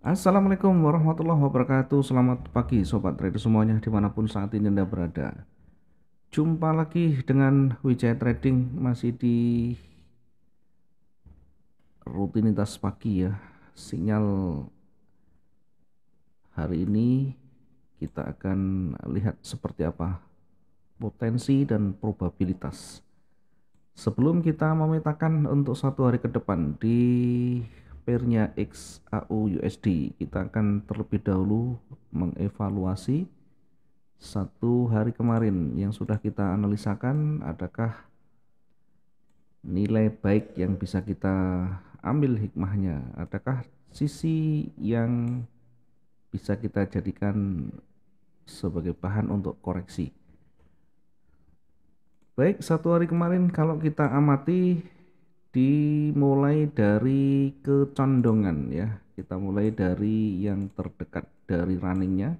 Assalamualaikum warahmatullahi wabarakatuh. Selamat pagi sobat trader semuanya dimanapun saat ini Anda berada. Jumpa lagi dengan Wijaya Trading masih di rutinitas pagi ya. Sinyal hari ini kita akan lihat seperti apa potensi dan probabilitas. Sebelum kita memetakan untuk satu hari ke depan di pairnya XAU USD, kita akan terlebih dahulu mengevaluasi satu hari kemarin yang sudah kita analisakan, adakah nilai baik yang bisa kita ambil hikmahnya, adakah sisi yang bisa kita jadikan sebagai bahan untuk koreksi. Baik, satu hari kemarin kalau kita amati dimulai dari kecondongan ya, kita mulai dari yang terdekat dari runningnya.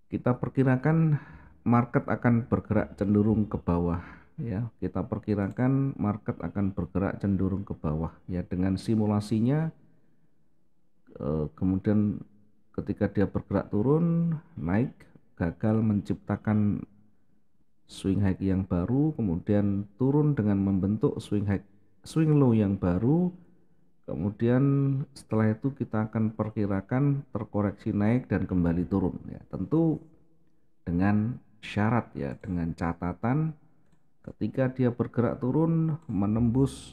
Kita perkirakan market akan bergerak cenderung ke bawah ya. Kita perkirakan market akan bergerak cenderung ke bawah ya dengan simulasinya, kemudian ketika dia bergerak turun naik gagal menciptakan swing high yang baru, kemudian turun dengan membentuk swing low yang baru. Kemudian setelah itu kita akan perkirakan terkoreksi naik dan kembali turun ya. Tentu dengan syarat ya, dengan catatan ketika dia bergerak turun menembus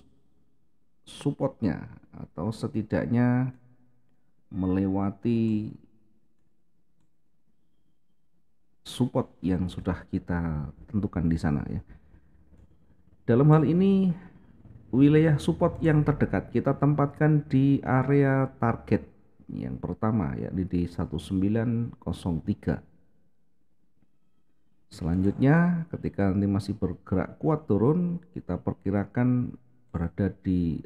supportnya atau setidaknya melewati support yang sudah kita tentukan di sana ya. Dalam hal ini wilayah support yang terdekat kita tempatkan di area target yang pertama yakni di 1903. Selanjutnya ketika nanti masih bergerak kuat turun, kita perkirakan berada di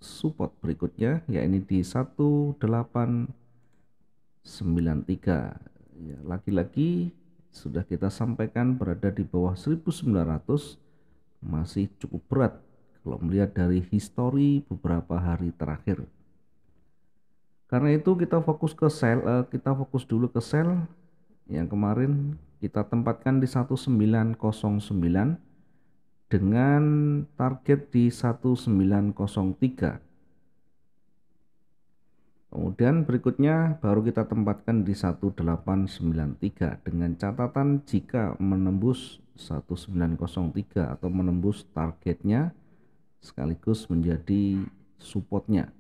support berikutnya yakni di 1893 ya. Lagi-lagi sudah kita sampaikan berada di bawah 1900 masih cukup berat kalau melihat dari histori beberapa hari terakhir. Karena itu kita fokus ke sell, kita fokus dulu ke sell yang kemarin kita tempatkan di 1909 dengan target di 1903. Kemudian berikutnya baru kita tempatkan di 1893 dengan catatan jika menembus 1903 atau menembus targetnya sekaligus menjadi supportnya.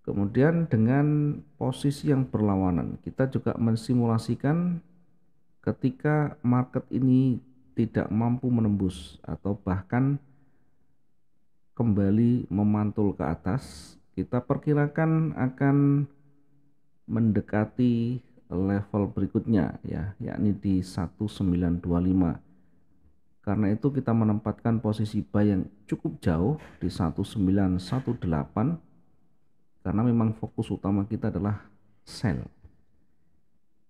Kemudian dengan posisi yang berlawanan kita juga mensimulasikan ketika market ini tidak mampu menembus atau bahkan kembali memantul ke atas, kita perkirakan akan mendekati level berikutnya ya, yakni di 1925. Karena itu kita menempatkan posisi buy yang cukup jauh di 1918 karena memang fokus utama kita adalah sell.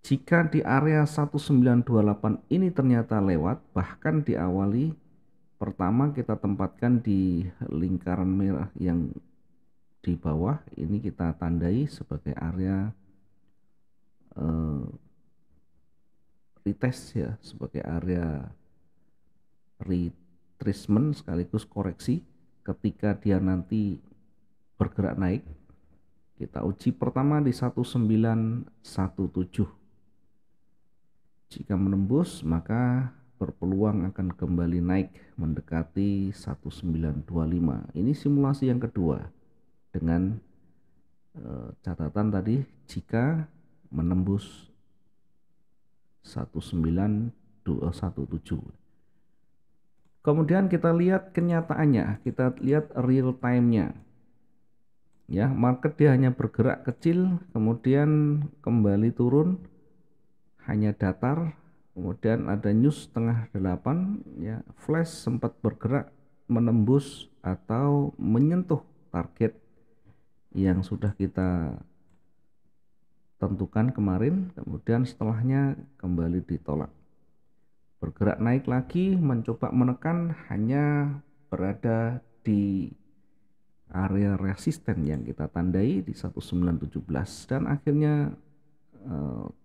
Jika di area 1928 ini ternyata lewat, bahkan diawali pertama kita tempatkan di lingkaran merah yang di bawah, ini kita tandai sebagai area retest ya, sebagai area retracement sekaligus koreksi. Ketika dia nanti bergerak naik, kita uji pertama di 1917. Jika menembus maka berpeluang akan kembali naik mendekati 1925. Ini simulasi yang kedua dengan catatan tadi jika menembus 1917. Kemudian kita lihat kenyataannya, kita lihat real time-nya. Ya, market dia hanya bergerak kecil, kemudian kembali turun, hanya datar, kemudian ada news setengah 8, ya, flash sempat bergerak menembus atau menyentuh target yang sudah kita tentukan kemarin, kemudian setelahnya kembali ditolak. Bergerak naik lagi, mencoba menekan, hanya berada di area resisten yang kita tandai di 1917 dan akhirnya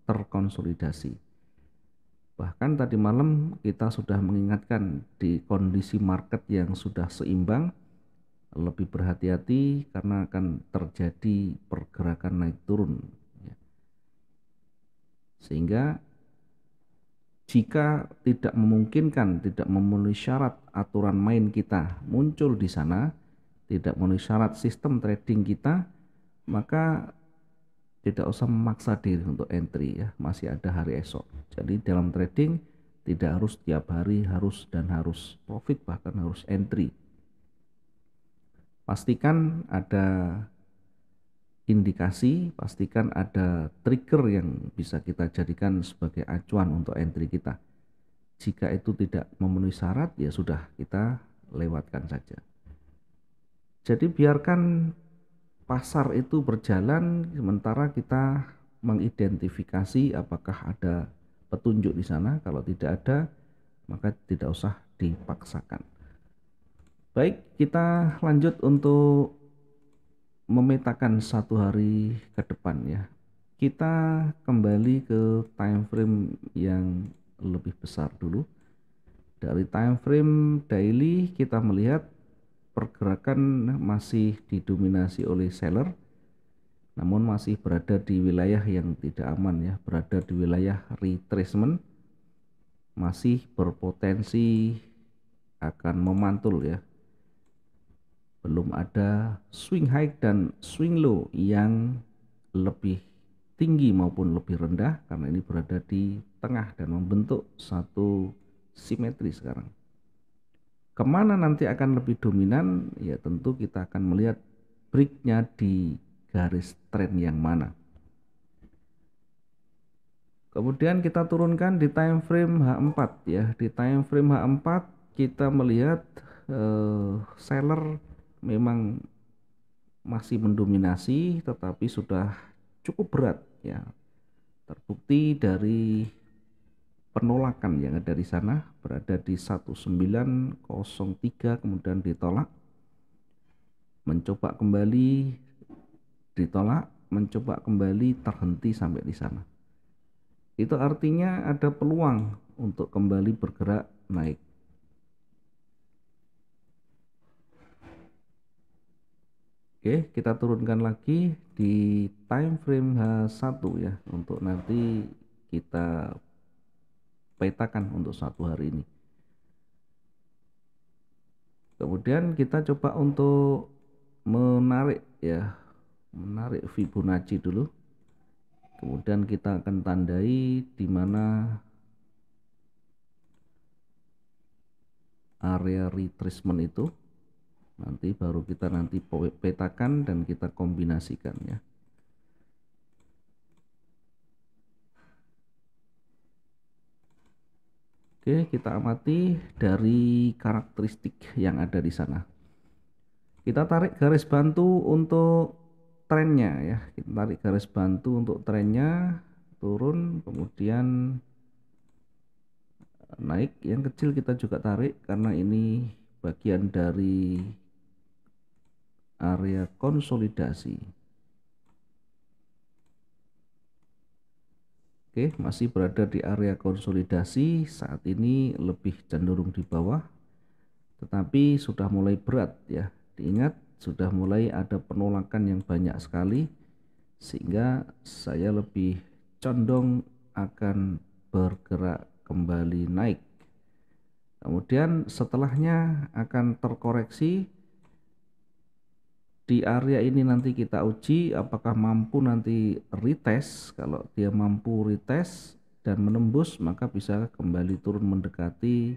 terkonsolidasi. Bahkan tadi malam kita sudah mengingatkan di kondisi market yang sudah seimbang, lebih berhati-hati karena akan terjadi pergerakan naik turun. Sehingga jika tidak memungkinkan, tidak memenuhi syarat aturan main kita muncul di sana, tidak memenuhi syarat sistem trading kita, maka tidak usah memaksa diri untuk entry ya, masih ada hari esok. Jadi dalam trading tidak harus tiap hari harus profit, bahkan harus entry. Pastikan ada indikasi, pastikan ada trigger yang bisa kita jadikan sebagai acuan untuk entry kita. Jika itu tidak memenuhi syarat, ya sudah, kita lewatkan saja. Jadi biarkan pasar itu berjalan sementara kita mengidentifikasi apakah ada petunjuk di sana. Kalau tidak ada, maka tidak usah dipaksakan. Baik, kita lanjut untuk memetakan satu hari ke depan ya. Kita kembali ke time frame yang lebih besar dulu. Dari time frame daily kita melihat pergerakan masih didominasi oleh seller, namun masih berada di wilayah yang tidak aman ya, berada di wilayah retracement, masih berpotensi akan memantul ya. Belum ada swing high dan swing low yang lebih tinggi maupun lebih rendah, karena ini berada di tengah dan membentuk satu simetri sekarang. Kemana nanti akan lebih dominan? Ya tentu kita akan melihat breaknya di garis tren yang mana. Kemudian kita turunkan di time frame H4 ya. Di time frame H4 kita melihat seller memang masih mendominasi, tetapi sudah cukup berat ya. Terbukti dari penolakan yang ada di sana, berada di 1903 kemudian ditolak, mencoba kembali ditolak, mencoba kembali terhenti sampai di sana. Itu artinya ada peluang untuk kembali bergerak naik. Oke, kita turunkan lagi di time frame H1 ya, untuk nanti kita petakan untuk satu hari ini. Kemudian kita coba untuk menarik ya, menarik Fibonacci dulu. Kemudian kita akan tandai di mana area retracement itu. Nanti baru kita petakan dan kita kombinasikan ya. Oke, kita amati dari karakteristik yang ada di sana. Kita tarik garis bantu untuk trennya ya. Kita tarik garis bantu untuk trennya, turun kemudian naik. Yang kecil kita juga tarik karena ini bagian dari area konsolidasi. Oke, masih berada di area konsolidasi, saat ini lebih cenderung di bawah, tetapi sudah mulai berat ya. Diingat, sudah mulai ada penolakan yang banyak sekali, sehingga saya lebih condong akan bergerak kembali naik. Kemudian setelahnya akan terkoreksi. Di area ini nanti kita uji apakah mampu nanti retest. Kalau dia mampu retest dan menembus, maka bisa kembali turun mendekati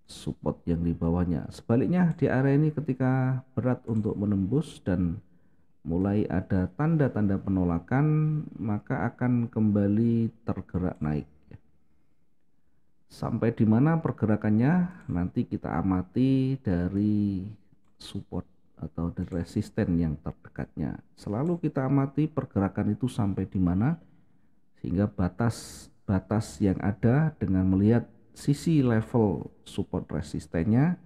support yang di bawahnya. Sebaliknya di area ini ketika berat untuk menembus dan mulai ada tanda-tanda penolakan, maka akan kembali tergerak naik. Sampai di mana pergerakannya nanti kita amati dari support atau dari resisten yang terdekatnya. Selalu kita amati pergerakan itu sampai di mana, sehingga batas yang ada dengan melihat sisi level support resistennya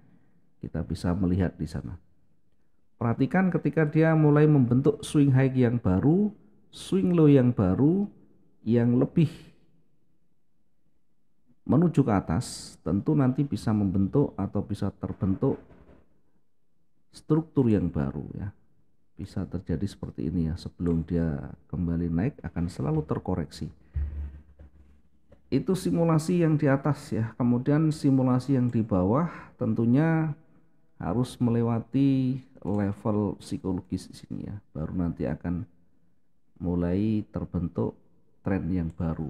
kita bisa melihat di sana. Perhatikan ketika dia mulai membentuk swing high yang baru, swing low yang baru, yang lebih menuju ke atas, tentu nanti bisa membentuk atau bisa terbentuk struktur yang baru ya. Bisa terjadi seperti ini ya, sebelum dia kembali naik akan selalu terkoreksi. Itu simulasi yang di atas ya. Kemudian simulasi yang di bawah tentunya harus melewati level psikologis di sini ya. Baru nanti akan mulai terbentuk tren yang baru,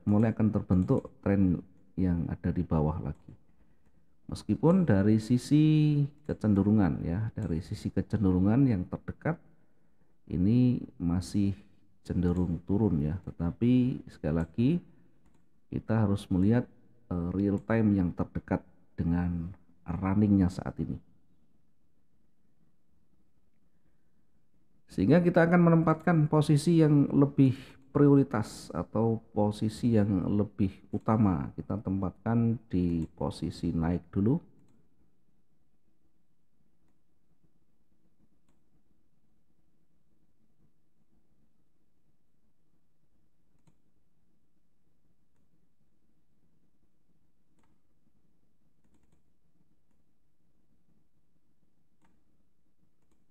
mulai akan terbentuk tren yang ada di bawah lagi. Meskipun dari sisi kecenderungan ya, dari sisi kecenderungan yang terdekat ini masih cenderung turun ya, tetapi sekali lagi kita harus melihat real time yang terdekat dengan runningnya saat ini. Sehingga kita akan menempatkan posisi yang lebih prioritas atau posisi yang lebih utama. Kita tempatkan di posisi naik dulu.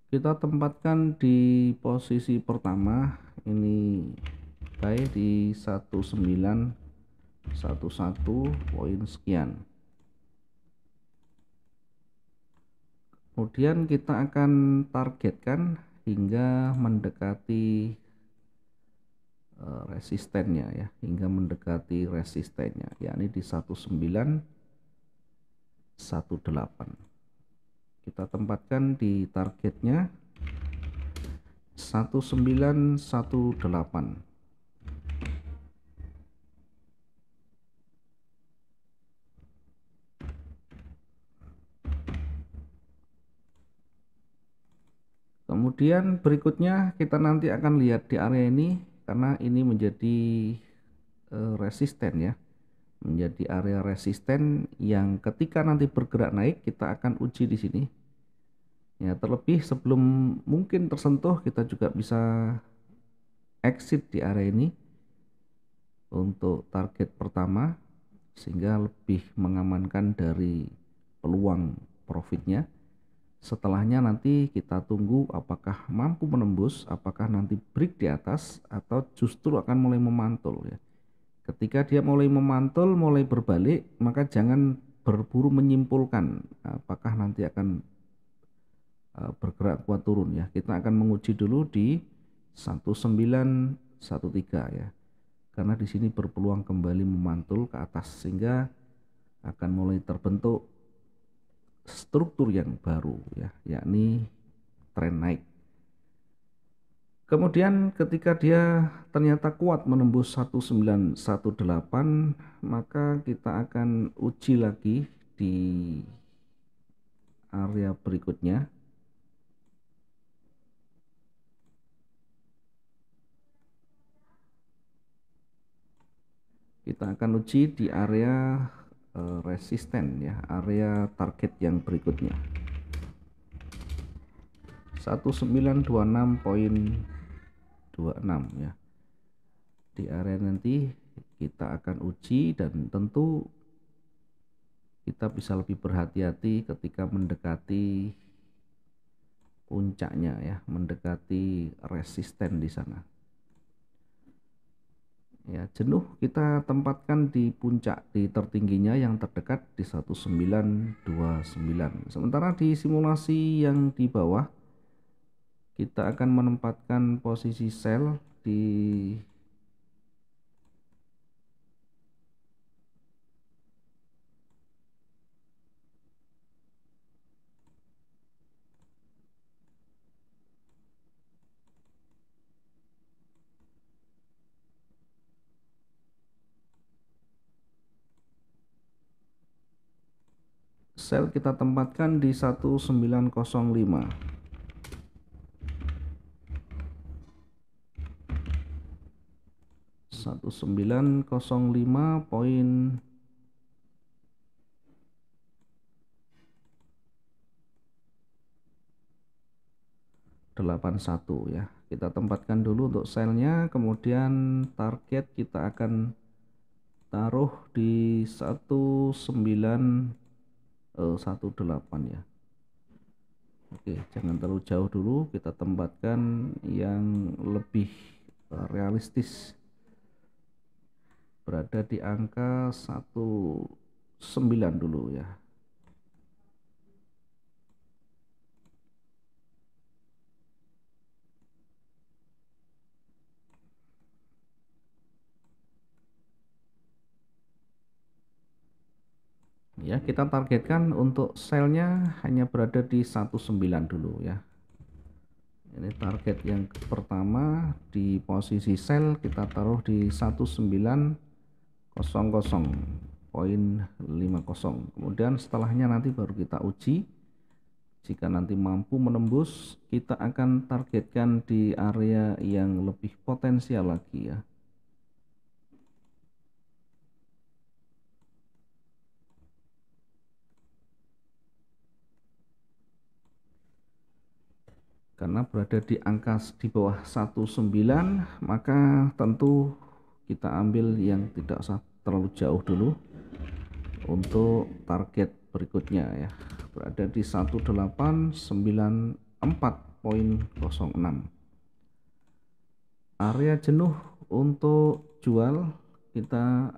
Kita tempatkan di posisi pertama ini baik di 1911 poin sekian. Kemudian kita akan targetkan hingga mendekati resistennya ya, hingga mendekati resistennya yakni di 1918. Kita tempatkan di targetnya 1918. Kemudian berikutnya kita nanti akan lihat di area ini karena ini menjadi resisten ya, menjadi area resisten yang ketika nanti bergerak naik kita akan uji di sini. Ya, terlebih sebelum mungkin tersentuh kita juga bisa exit di area ini untuk target pertama sehingga lebih mengamankan dari peluang profitnya. Setelahnya nanti kita tunggu apakah mampu menembus, apakah nanti break di atas atau justru akan mulai memantul ya. Ketika dia mulai memantul, mulai berbalik, maka jangan berburu menyimpulkan apakah nanti akan bergerak kuat turun ya. Kita akan menguji dulu di 1913 ya. Karena di sini berpeluang kembali memantul ke atas sehingga akan mulai terbentuk struktur yang baru ya, yakni tren naik. Kemudian ketika dia ternyata kuat menembus 1918, maka kita akan uji lagi di area berikutnya. Kita akan uji di area resisten ya, area target yang berikutnya 1926.26 ya. Di area nanti kita akan uji dan tentu kita bisa lebih berhati-hati ketika mendekati puncaknya ya, mendekati resisten di sana. Ya, jenuh kita tempatkan di puncak, di tertingginya yang terdekat di 1929. Sementara di simulasi yang di bawah kita akan menempatkan posisi sell di sell kita tempatkan di 1905. Satu 1905 poin 81 ya. Kita tempatkan dulu untuk selnya, kemudian target kita akan taruh di 1918 ya. Oke, jangan terlalu jauh dulu, kita tempatkan yang lebih realistis, berada di angka 19 dulu ya. Ya, kita targetkan untuk selnya hanya berada di 19 dulu ya. Ini target yang pertama, di posisi sell kita taruh di 19.00.50. Kemudian setelahnya nanti baru kita uji. Jika nanti mampu menembus, kita akan targetkan di area yang lebih potensial lagi ya. Karena berada di angka di bawah 19, maka tentu kita ambil yang tidak usah terlalu jauh dulu untuk target berikutnya ya, berada di 1894.06. Area jenuh untuk jual kita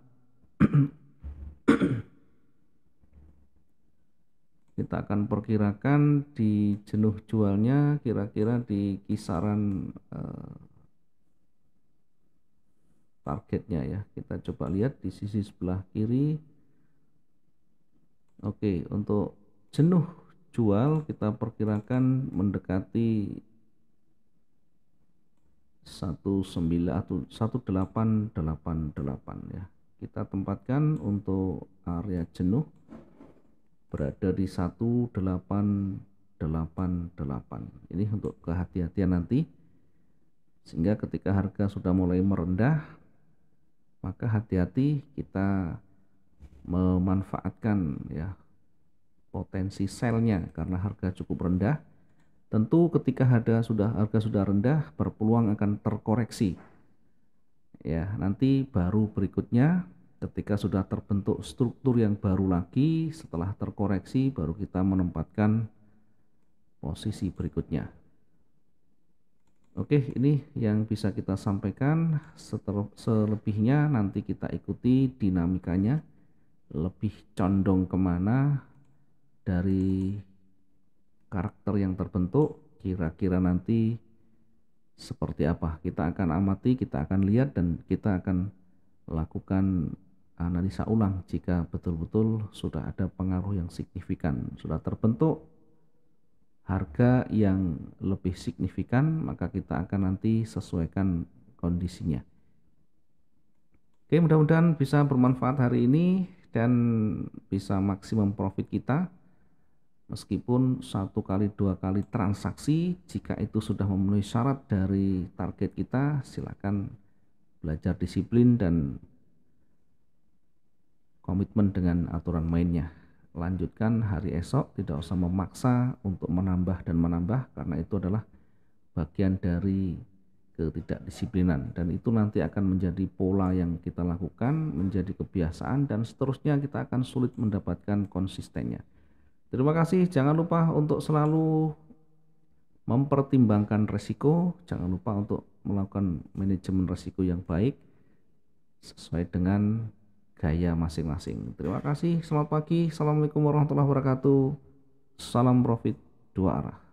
kita akan perkirakan di jenuh jualnya kira-kira di kisaran targetnya ya. Kita coba lihat di sisi sebelah kiri. Oke, untuk jenuh jual kita perkirakan mendekati 1888 ya. Kita tempatkan untuk area jenuh berada di 1888. Ini untuk kehati-hatian nanti, sehingga ketika harga sudah mulai merendah, maka hati-hati kita memanfaatkan ya potensi sellnya karena harga cukup rendah. Tentu ketika harga sudah rendah, berpeluang akan terkoreksi ya. Nanti baru berikutnya ketika sudah terbentuk struktur yang baru lagi, setelah terkoreksi baru kita menempatkan posisi berikutnya. Oke, ini yang bisa kita sampaikan. Selebihnya nanti kita ikuti dinamikanya, lebih condong kemana dari karakter yang terbentuk, kira-kira nanti seperti apa. Kita akan amati, kita akan lihat, dan kita akan lakukan analisa ulang jika betul-betul sudah ada pengaruh yang signifikan, sudah terbentuk harga yang lebih signifikan, maka kita akan nanti sesuaikan kondisinya. Oke, mudah-mudahan bisa bermanfaat hari ini dan bisa maksimum profit kita. Meskipun 1 kali 2 kali transaksi, jika itu sudah memenuhi syarat dari target kita, silakan belajar disiplin dan komitmen dengan aturan mainnya. Lanjutkan hari esok, tidak usah memaksa untuk menambah dan menambah, karena itu adalah bagian dari ketidakdisiplinan, dan itu nanti akan menjadi pola yang kita lakukan, menjadi kebiasaan, dan seterusnya kita akan sulit mendapatkan konsistennya. Terima kasih, jangan lupa untuk selalu mempertimbangkan resiko, jangan lupa untuk melakukan manajemen resiko yang baik sesuai dengan gaya masing-masing. Terima kasih, selamat pagi, assalamualaikum warahmatullahi wabarakatuh, salam profit dua arah.